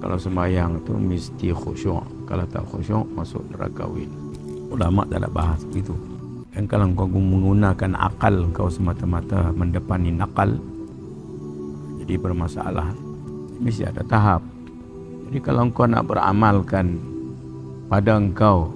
Kalau sembahyang itu mesti khusyuk. Kalau tak khusyuk masuk neraka win. Ulama tak ada bahas begitu. Dan kalau kau menggunakan akal kau semata-mata mendepani nakal, jadi bermasalah. Mesti ada tahap. Jadi kalau engkau nak beramalkan pada engkau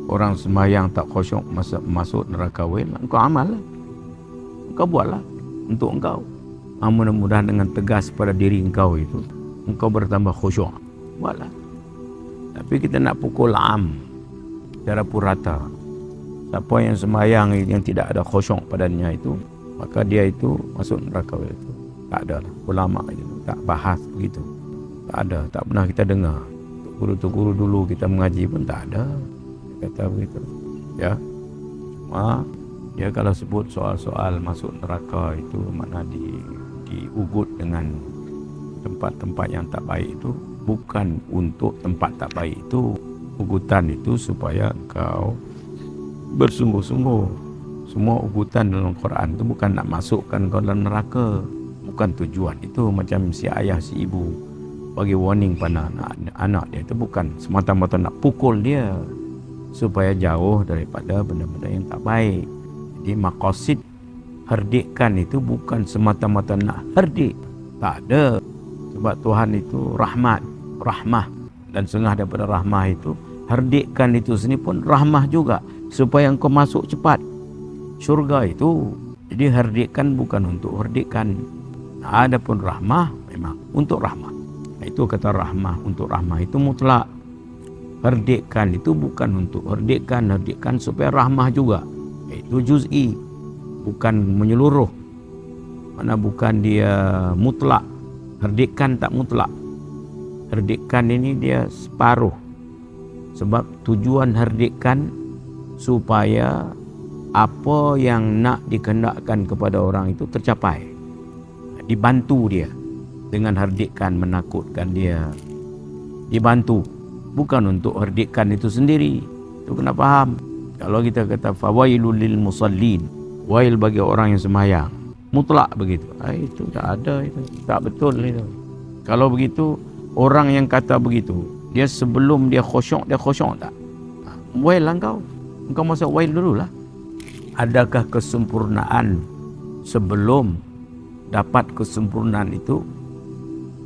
orang sembahyang tak khusyuk masuk neraka win, engkau amal lah. Engkau buatlah untuk engkau. Mudah-mudahan dengan tegas pada diri engkau itu, engkau bertambah khusyuk. Buatlah. Tapi kita nak pukul secara purata. Siapa yang sembahyang yang tidak ada khusyuk padanya itu, maka dia itu masuk neraka itu. Tak ada lah. Ulama itu tak bahas begitu. Tak ada. Tak pernah kita dengar. Guru-guru dulu kita mengaji pun tak ada. Dia kata begitu. Ya. Cuma dia kalau sebut soal-soal masuk neraka itu mana diugut dengan tempat-tempat yang tak baik itu, bukan untuk tempat tak baik itu. Ugutan itu supaya kau bersungguh-sungguh. Semua ugutan dalam Quran itu bukan nak masukkan kau dalam neraka. Bukan tujuan itu. Macam si ayah si ibu bagi warning pada anak dia itu bukan semata-mata nak pukul dia, supaya jauh daripada benda-benda yang tak baik. Jadi maqasid herdikan itu bukan semata-mata nak herdik. Tak ada. Sebab Tuhan itu rahmah. Dan setengah daripada rahmah itu, herdikan itu sendiri pun rahmah juga, supaya engkau masuk cepat syurga itu. Jadi herdikan bukan untuk herdikan. Ada pun rahmah memang untuk rahmah. Itu kata rahmah, untuk rahmah itu mutlak. Herdikan itu bukan untuk herdikan supaya rahmah juga. Itu juz'i, bukan menyeluruh. Mana bukan dia mutlak. Herdikan tak mutlak. Herdikan ini dia separuh. Sebab tujuan herdikan supaya apa yang nak dikehendakkan kepada orang itu tercapai. Dibantu dia dengan herdikan, menakutkan dia. Dibantu. Bukan untuk herdikan itu sendiri. Itu kena faham. Kalau kita kata fawailul lil musallin, wail bagi orang yang sembahyang, mutlak begitu. Itu tak ada, itu tak betul itu. Kalau begitu, orang yang kata begitu, dia sebelum dia khusyuk tak? Wail lah engkau masuk wail dululah. Adakah kesempurnaan sebelum dapat kesempurnaan itu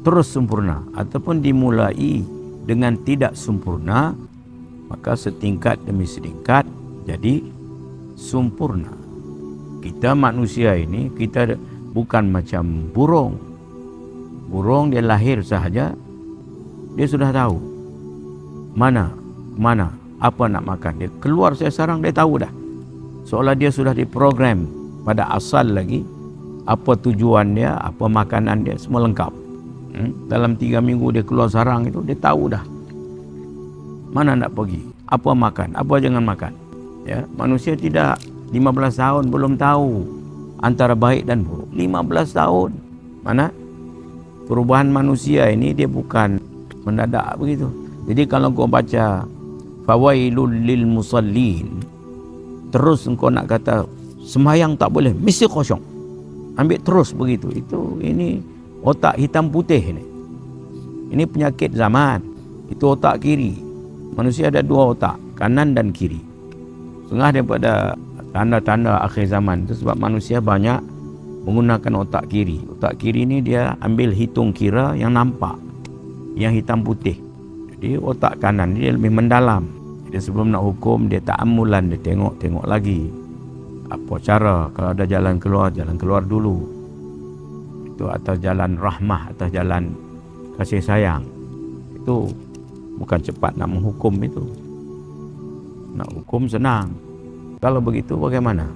terus sempurna, ataupun dimulai dengan tidak sempurna, maka setingkat demi setingkat jadi sempurna. Kita manusia ini, kita bukan macam burung. Burung dia lahir sahaja, dia sudah tahu mana apa nak makan. Dia keluar saya sarang, dia tahu dah. Seolah dia sudah diprogram pada asal lagi, apa tujuan dia, apa makanan dia, semua lengkap. Dalam 3 minggu dia keluar sarang itu, dia tahu dah mana nak pergi, apa makan, apa jangan makan. Ya, manusia tidak. 15 tahun belum tahu antara baik dan buruk. 15 tahun. Mana perubahan manusia ini dia bukan mendadak begitu. Jadi kalau kau baca fawailul lil musallin, terus engkau nak kata sembahyang tak boleh, mesti khusyuk, ambil terus begitu, ini otak hitam putih ini. Ini penyakit zaman. Itu otak kiri. Manusia ada 2 otak, kanan dan kiri. Setengah daripada tanda-tanda akhir zaman itu sebab manusia banyak menggunakan otak kiri. Otak kiri ini dia ambil hitung kira yang nampak, yang hitam putih. Jadi otak kanan dia lebih mendalam. Jadi sebelum nak hukum, dia ta'ammulan, dia tengok lagi. Apa cara, kalau ada jalan keluar dulu. Itu atas jalan rahmah, atas jalan kasih sayang. Itu bukan cepat nak menghukum itu. Nak hukum senang. Kalau begitu bagaimana?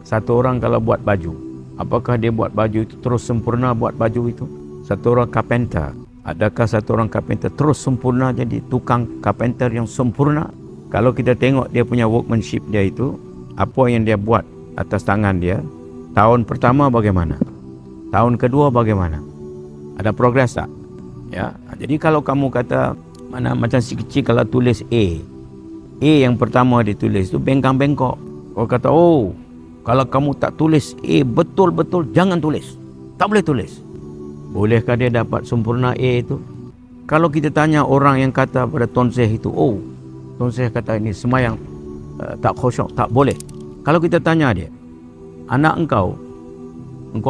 Satu orang kalau buat baju, apakah dia buat baju itu terus sempurna buat baju itu? Satu orang carpenter, adakah satu orang carpenter terus sempurna jadi tukang carpenter yang sempurna? Kalau kita tengok dia punya workmanship dia itu, apa yang dia buat atas tangan dia, tahun pertama bagaimana? Tahun kedua bagaimana? Ada progres tak? Ya, jadi kalau kamu kata macam si kecil kalau tulis A yang pertama ditulis itu bengkang-bengkok. Kau kata, kalau kamu tak tulis A betul-betul, jangan tulis. Tak boleh tulis. Bolehkah dia dapat sempurna A itu? Kalau kita tanya orang yang kata pada Tuan Syekh itu, oh Tuan Syekh kata ini semayang tak khusyuk, tak boleh. Kalau kita tanya dia, anak engkau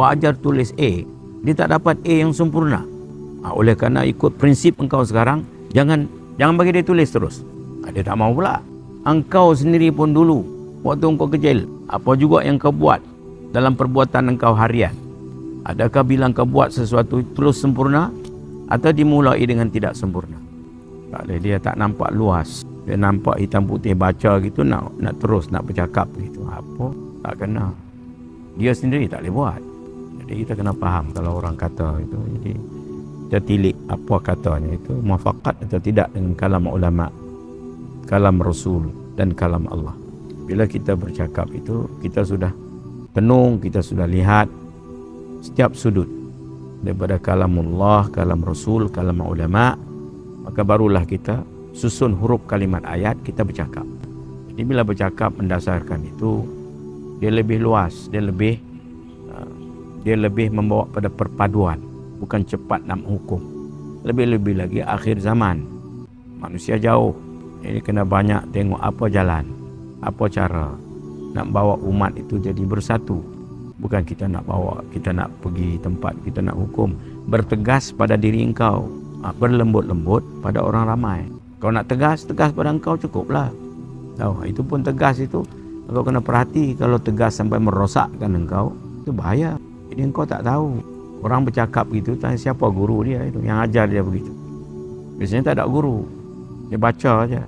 ajar tulis A, dia tak dapat A yang sempurna. Oleh kerana ikut prinsip engkau sekarang, jangan bagi dia tulis terus. Dia tak mau pula. Engkau sendiri pun dulu, waktu engkau kecil, apa juga yang kau buat dalam perbuatan engkau harian? Adakah bila engkau buat sesuatu terus sempurna atau dimulai dengan tidak sempurna? Tak boleh, dia tak nampak luas. Dia nampak hitam putih baca gitu, nak terus nak bercakap gitu. Apa? Tak kena. Dia sendiri tak boleh buat. Jadi kita kena faham kalau orang kata itu. Jadi kita tilik apa katanya itu, muafakat atau tidak dengan kalam ulama, kalam Rasul dan kalam Allah. Bila kita bercakap itu, kita sudah tenung, kita sudah lihat setiap sudut daripada kalamullah, kalam Rasul, kalam ulama, maka barulah kita susun huruf kalimat ayat, kita bercakap. Jadi bila bercakap mendasarkan itu, dia lebih luas, dia lebih membawa pada perpaduan, bukan cepat nak menghukum. Lebih-lebih lagi akhir zaman, manusia jauh. Ini kena banyak tengok apa jalan, apa cara nak bawa umat itu jadi bersatu. Bukan kita nak bawa, kita nak pergi tempat, kita nak hukum. Bertegas pada diri engkau, berlembut-lembut pada orang ramai. Kau nak tegas pada engkau cukuplah. Tahu, itu pun tegas itu, engkau kena perhati. Kalau tegas sampai merosakkan engkau, itu bahaya. Jadi engkau tak tahu. Orang bercakap gitu, tanya siapa guru dia itu, yang ajar dia begitu. Biasanya tak ada guru. Dia baca aja.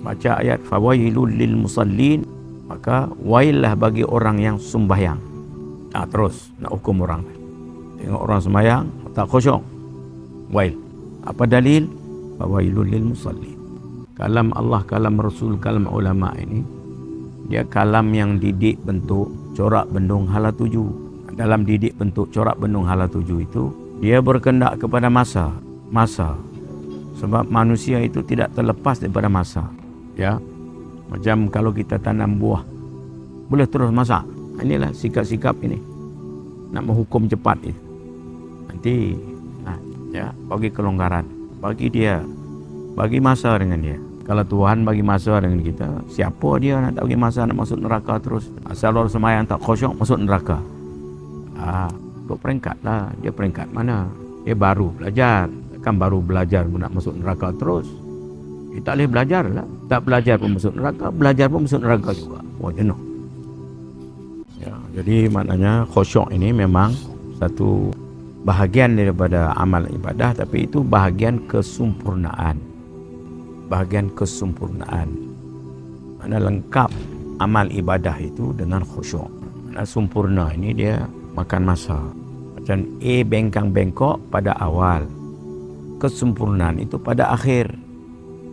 Baca ayat fawailul lil musallin, maka waillah bagi orang yang sembahyang. Terus nak hukum orang. Tengok orang sembahyang tak khusyuk, wail. Apa dalil? Fawailul lil musallin. Kalam Allah, kalam Rasul, kalam ulama ini, dia kalam yang didik bentuk corak bendung hala tuju. Dalam didik bentuk corak bendung hala tuju itu, dia berkendak kepada masa. Sebab manusia itu tidak terlepas daripada masa. Ya, macam kalau kita tanam buah, boleh terus masak. Inilah sikap-sikap ini, nak menghukum cepat itu. Nanti bagi kelonggaran, bagi dia, bagi masa dengan dia. Kalau Tuhan bagi masa dengan kita, siapa dia nak tak bagi masa nak masuk neraka terus? Asal orang semayang tak khusyuk masuk neraka. Kok peringkat lah. Dia peringkat mana? Dia baru belajar. Kan baru belajar pun nak masuk neraka terus. Dia tak boleh belajar lah. Tak belajar pun masuk neraka, belajar pun masuk neraka juga. Jenuh. Ya, jadi maknanya khusyuk ini memang satu bahagian daripada amal ibadah, tapi itu bahagian kesempurnaan. Bahagian kesempurnaan. Mana lengkap amal ibadah itu dengan khusyuk. Mana sempurna ini dia makan masa. Macam A bengkang-bengkok pada awal, kesempurnaan itu pada akhir.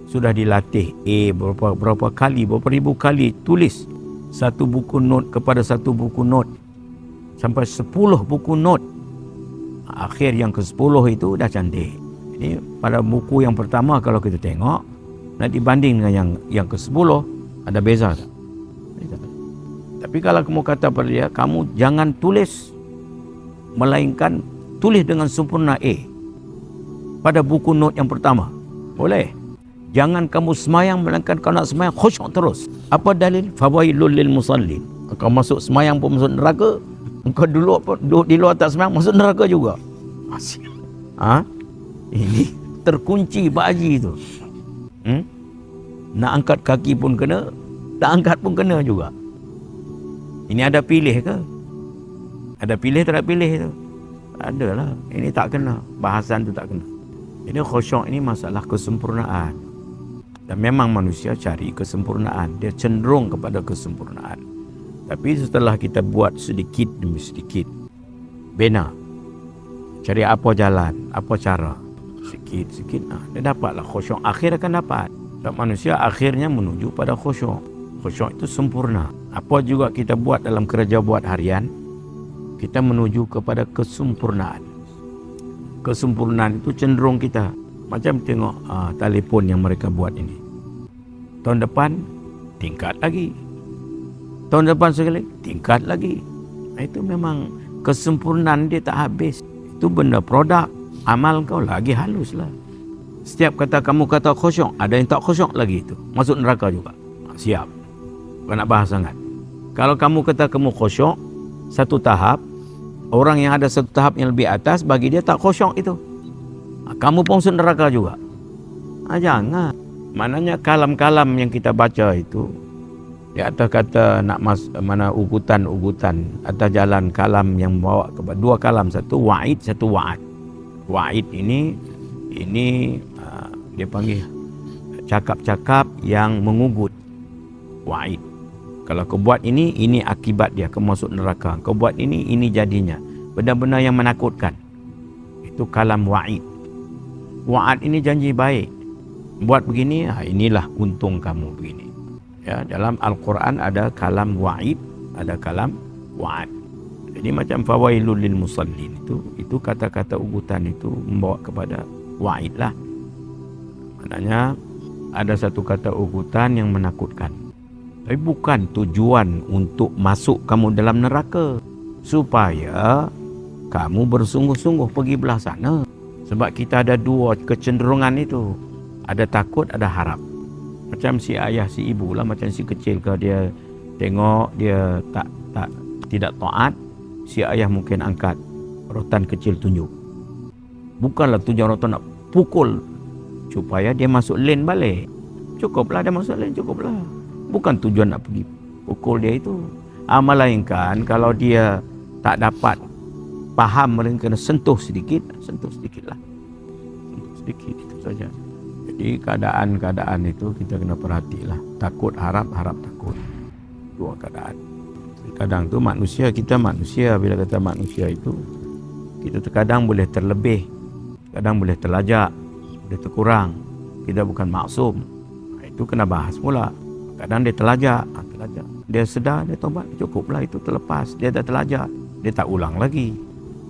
Sudah dilatih A berapa kali, berapa ribu kali tulis satu buku not kepada satu buku not sampai 10 buku not. Akhir yang ke-10 itu dah cantik. Ini pada buku yang pertama kalau kita tengok, nak dibanding dengan yang ke-10, ada beza tak? Tapi kalau kamu kata pada dia, kamu jangan tulis, melainkan tulis dengan sempurna A pada buku not yang pertama. Boleh. Jangan kamu semayang, melainkan kau nak semayang khusyuk terus. Apa dalil? Fawailul lil musallin. Kau masuk semayang pun masuk neraka. Engkau dulu di luar tak semayang masuk neraka juga. Asyik. Ini terkunci baji tu. Nak angkat kaki pun kena, tak angkat pun kena juga. Ini ada pilih ke? Ada pilih tak ada pilih tu? Adalah. Ini tak kena. Bahasan tu tak kena. Jadi khusyuk ini masalah kesempurnaan. Dan memang manusia cari kesempurnaan. Dia cenderung kepada kesempurnaan. Tapi setelah kita buat sedikit demi sedikit, bina. Cari apa jalan, apa cara. Sikit-sikit, dia dapatlah khusyuk. Akhir akan dapat. Sebab manusia akhirnya menuju pada khusyuk. Khusyuk itu sempurna. Apa juga kita buat dalam kerja buat harian, kita menuju kepada kesempurnaan. Kesempurnaan itu cenderung kita. Macam tengok telefon yang mereka buat ini. Tahun depan, tingkat lagi. Tahun depan sekali, tingkat lagi. Itu memang kesempurnaan dia tak habis. Itu benda produk. Amal kau lagi halus lah. Setiap kata kamu kata khusyuk, ada yang tak khusyuk lagi itu. Masuk neraka juga. Siap. Bukan nak bahas sangat. Kalau kamu kata kamu khusyuk, satu tahap, orang yang ada satu tahap yang lebih atas, bagi dia tak khusyuk itu. Kamu pun masuk neraka juga. Jangan. Maknanya kalam-kalam yang kita baca itu, di atas kata nak mana ugutan-ugutan, atas jalan kalam yang membawa kepada dua kalam, satu wa'id, satu wa'ad. Wa'id ini dia panggil cakap-cakap yang mengugut. Wa'id. Kalau kau buat ini akibat dia, kau masuk neraka. Kau buat ini jadinya. Benda-benda yang menakutkan. Itu kalam wa'id. Wa'ad ini janji baik. Buat begini, inilah untung kamu begini. Ya, dalam Al-Quran ada kalam wa'id, ada kalam wa'ad. Jadi macam fawailul lil musallin itu kata-kata ugutan itu membawa kepada wa'id lah. Maknanya ada satu kata ugutan yang menakutkan. Tapi bukan tujuan untuk masuk kamu dalam neraka. Supaya kamu bersungguh-sungguh pergi belah sana. Sebab kita ada dua kecenderungan itu. Ada takut, ada harap. Macam si ayah, si ibu lah, macam si kecil kalau dia tengok dia tidak taat, si ayah mungkin angkat rotan kecil tunjuk. Bukanlah tujuan rotan nak pukul supaya dia masuk lane balik. Cukuplah dia masuk lane, cukuplah. Bukan tujuan nak pergi pukul dia itu. Melainkan kalau dia tak dapat faham, melainkan kena sentuh sedikitlah. Sentuh sedikit itu saja. Jadi keadaan-keadaan itu kita kena perhatilah. Takut, harap, takut. Dua keadaan. Kadang tu kita manusia, bila kata manusia itu, kita terkadang boleh terlebih, kadang boleh terlajak, boleh terkurang. Kita bukan maksum. Itu kena bahas pula. Kadang dia terlajak. Dia sedar, dia tobat, cukuplah itu terlepas. Dia tak terlajak, dia tak ulang lagi.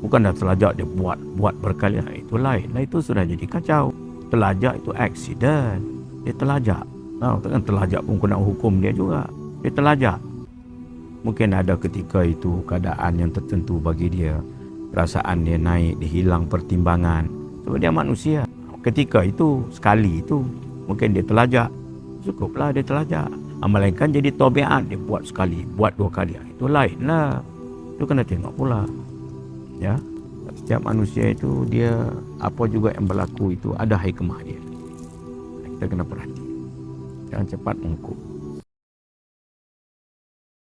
Bukan dah terlajak dia buat berkali. Itu lain. Itu sudah jadi kacau. Terlajak itu accident. Dia terlajak. Takkan terlajak pun kena hukum dia juga. Dia terlajak. Mungkin ada ketika itu keadaan yang tertentu bagi dia. Perasaan dia naik, dia hilang pertimbangan. Sebab dia manusia. Ketika itu, sekali itu, mungkin dia terlajak. Cukuplah dia terlajak. Melainkan jadi tabiat, dia buat sekali, buat dua kali. Itu lain lah. Itu kena tengok pula. Ya. Setiap manusia itu dia apa juga yang berlaku itu ada hikmah dia. Kita kena perhati. Jangan cepat menghukum.